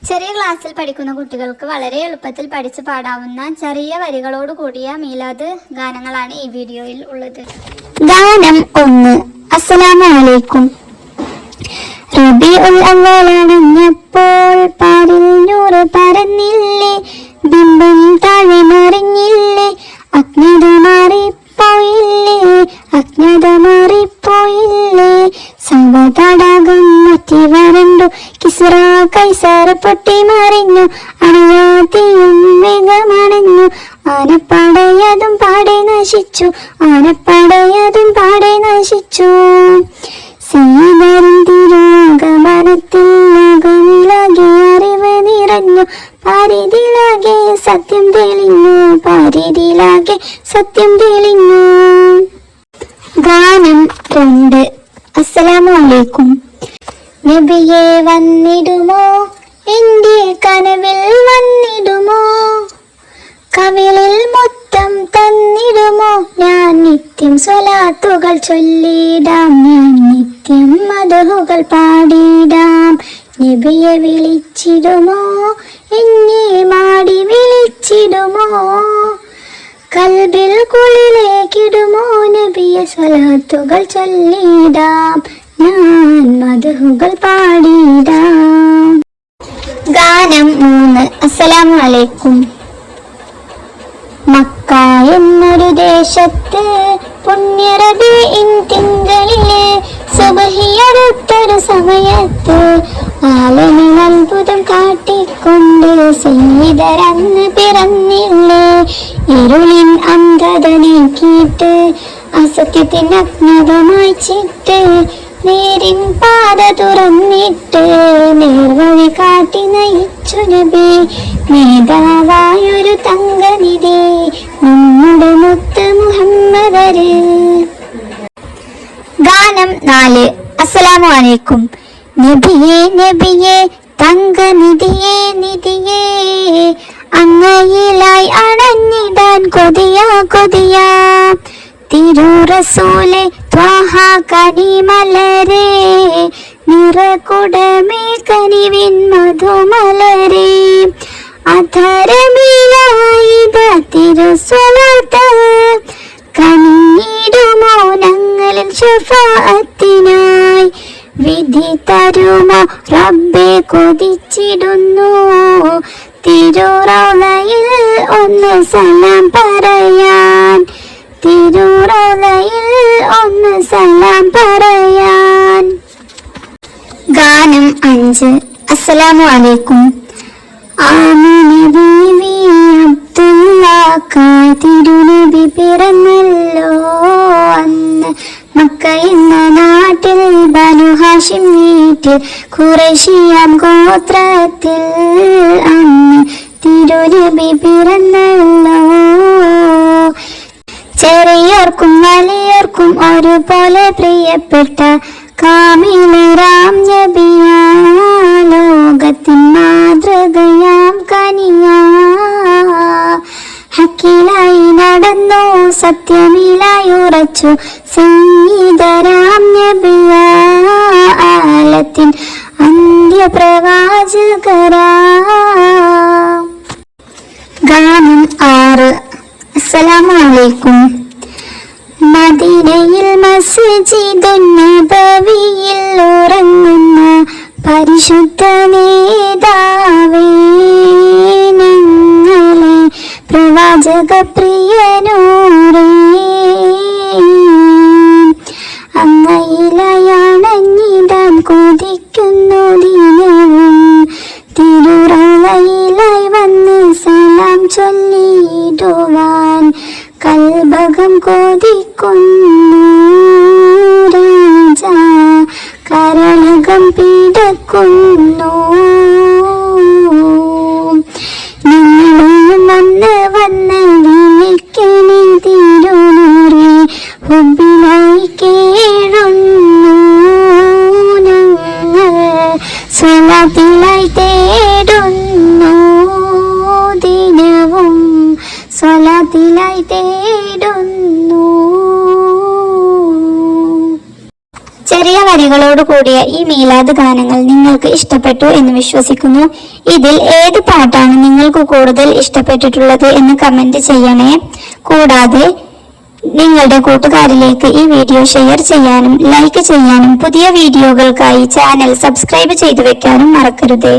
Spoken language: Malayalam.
ചെറിയ ക്ലാസ്സിൽ പഠിക്കുന്ന കുട്ടികൾക്ക് വളരെ എളുപ്പത്തിൽ പഠിച്ചു പാടാവുന്ന ചെറിയ വരികളോട് കൂടിയ മീലാദ് ഗാനങ്ങളാണ് ഈ വീഡിയോയിൽ ഉള്ളത്. ഗാനം 1. അസ്സലാമു അലൈക്കും. റബീഉൽ അവ്വലണഞ്ഞപ്പോൾ പാരിൽ നൂറ് പരന്നില്ലേ, ബിംബം താഴെ മറിഞ്ഞില്ലേ, അജ്ഞത മാറിപ്പോയില്ലേ, സവതടാകം മറ്റി വരണ്ടു, കിസ്റ കൈസർ പൊട്ടി മറിഞ്ഞു, അണയാത്തിയും വേഗമണഞ്ഞു, ആനപ്പടയതും പാടെ നശിച്ചു. സീതരും തിരുഗമനത്തിൽ ലോകമിലാകെ അറിവ് നിറഞ്ഞു, പാരിതിലാകെ സത്യം തെളിഞ്ഞു. ഗാനം 2. അസ്സലാമു അലൈക്കും. നബിയെ വന്നിടുമോ, എന്റെ കനവിൽ വന്നിടുമോ, കവിളിൽ മുത്തം തന്നിടുമോ, ഞാൻ നിത്യം സ്വലാത്തുകൾ ചൊല്ലിടാം, ഞാൻ നിത്യം മദഹുകൾ പാടിടാം. നബിയെ വിളിച്ചിടുമോ, എന്നെ മാടി വിളിച്ചിടുമോ, കൽബിൽ കുളിലേക്കിടുമോ, നബിയെ സ്വലാത്തുകൾ ചൊല്ലിടാം, ഞാൻ മദഹുകൾ പാടിടാം. ഗാനം 3. അസ്സലാമു അലൈക്കും. മക്ക എന്നൊരു ദേശത്ത് പുണ്യ റബീഇൻ തിങ്കളിലെ സുബ്ഹിയടുത്തൊരു സമയത്ത് ആലമിൽ അത്ഭുതം കാട്ടിക്കൊണ്ട് സയ്യിദരന്ന് പിറന്നില്ലേ. ഇരുളിൻ അന്ധത നീക്കിയിട്ട് അസത്യത്തിന് അജ്ഞത മായ്ച്ചിട്ട് നേരിൻ പാത തുറന്നിട്ട് നേർവഴി കാട്ടി നയിച്ചു നബി, നേതാവായൊരു തങ്കനിധി നമ്മുടെ മുത്ത് മുഹമ്മദര്. ഗാനം 4. അസ്സലാമു അലൈക്കും. നബിയേ തങ്കനിധിയേ, അങ്ങയിലായി അണഞ്ഞിടാൻ കൊതിയാ, തിരുറസൂലെ ത്വാഹ കനിമലരെ, നിറകുടമേ കനിവിൻ മധുമലരെ, അധരമിലായിത തിരുസ്വലാത്ത്, കനിഞ്ഞിടുമോ ഞങ്ങളിൽ ശഫാഅത്തിനായി, വിധി തരുമോ റബ്ബേ കൊതിച്ചിടുന്നു, തിരുറൗളയിൽ ഒന്ന് സലാം പറയാൻ, ഗാനം 5. അസ്സലാമു അലൈക്കും. ആമിന ബീവി അബ്ദുല്ലാക്കായി തിരുനബി പിറന്നല്ലോ അന്ന്, മക്ക എന്ന നാട്ടിൽ ബനു ഹാഷിം വീട്ടിൽ ഖുറൈശിയാം ഗോത്രത്തിൽ അന്ന് തിരുനബി പിറന്നല്ലോ. ചെറിയോർക്കും വലിയോർക്കും ഒരുപോലെ പ്രിയപ്പെട്ട കാമിലരാം നബിയാ, ലോകത്തിൻ മാതൃകയാം കനിയാ, ഹക്കിലായി നടന്നു സത്യമിലായി ഉറച്ചു സയ്യിദരാം നബിയാ, ആലത്തിൻ അന്ത്യപ്രവാചകരാ. ഗാനം 6. അസ്സലാമു അലൈക്കും. മദീനയിൽ മസ്ജിദുൻ നബവിയിൽ ഉറങ്ങുന്ന പരിശുദ്ധ നേതാവേ, ഞങ്ങളെ പ്രവാചക പ്രിയനൂറേ, അങ്ങയിലയാണഞ്ഞിടാൻ കൊതിക്കുന്നു ദിനവും, തിരുറൗളയിലായി വന്ന് സലാം ചൊല്ലിടുവാൻ കൽബകം കൊതിക്കുന്നു രാജാ, കരളകം പിടക്കുന്നു. നിങ്ങളും വന്ന് വിളിക്കണേ തിരുനൂറേ, ഹുബ്ബിലായി കേഴുന്നു ഞങ്ങൾ, സ്വലാത്തിലായി തേടുന്നു ദിനവും, സ്വലാത്തിലായി തേടുന്നു. ചെറിയ ചെറിയ വരികളോട് കൂടിയ ഈ മീലാദ് ഗാനങ്ങൾ നിങ്ങൾക്ക് ഇഷ്ടപ്പെട്ടു എന്ന് വിശ്വസിക്കുന്നു. ഇതിൽ ഏത് പാട്ടാണ് നിങ്ങൾക്ക് കൂടുതൽ ഇഷ്ടപ്പെട്ടിട്ടുള്ളത് എന്ന് കമന്റ് ചെയ്യണേ. കൂടാതെ നിങ്ങളുടെ കൂട്ടുകാരിലേക്ക് ഈ വീഡിയോ ഷെയർ ചെയ്യാനും ലൈക്ക് ചെയ്യാനും പുതിയ വീഡിയോകൾക്കായി ചാനൽ സബ്സ്ക്രൈബ് ചെയ്തു വെക്കാനും മറക്കരുതേ.